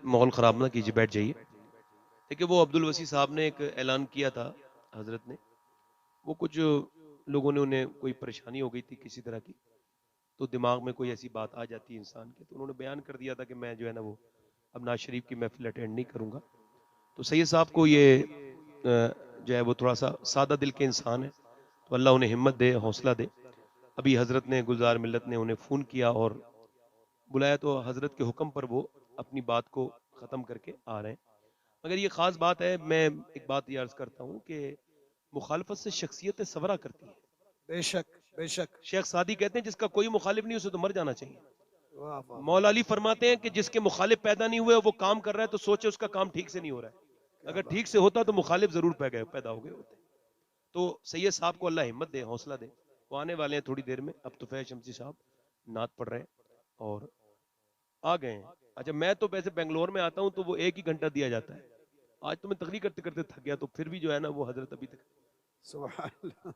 माहौल ख़राब ना कीजिए, बैठ जाइए। देखिए वो अब्दुल वसी साहब ने एक ऐलान किया था, हज़रत ने, वो कुछ लोगों ने उन्हें कोई परेशानी हो गई थी किसी तरह की, तो दिमाग में कोई ऐसी बात आ जाती है इंसान के, तो उन्होंने बयान कर दिया था कि मैं जो है ना वो अब नाज शरीफ की महफिल अटेंड नहीं करूँगा। तो सैयद साहब को ये जो है वो थोड़ा सा सादा दिल के इंसान है, तो अल्लाह उन्हें हिम्मत दे, हौसला दे। अभी हज़रत ने, गुलजार मिल्लत ने उन्हें फ़ोन किया और बुलाया, तो हज़रत के हुक्म पर वो अपनी बात को ख़त्म करके आ रहे हैं। मगर ये ख़ास बात है, मैं एक बात ये अर्ज़ करता हूँ कि मुखालफत से शख्सियतें सवरा करती हैं। बेशक, बेशक। शेख सादी कहते हैं जिसका कोई मुखालिफ नहीं उसे तो मर जाना चाहिए। वाह वाह वाह मौला वाह। अली फरमाते हैं कि जिसके मुखालिफ पैदा नहीं हुए वो काम कर रहा है तो सोचे उसका काम ठीक से नहीं हो रहा है। क्या अगर ठीक बात से है। होता तो मुखालिफ जरूर पैदा हो गए होते। तो सैयद साहब को अल्लाह हिम्मत दे, हौसला दे। वो आने वाले हैं थोड़ी देर में। अब तो फैज शमसी साहब नात पढ़ रहे हैं और आ गए हैं। अच्छा, मैं तो वैसे बेंगलोर में आता हूँ तो वो 1 ही घंटा दिया जाता है। आज तो मैं तकरीर करते करते थक गया, तो फिर भी जो है ना वो हजरत अभी तक सुभान अल्लाह।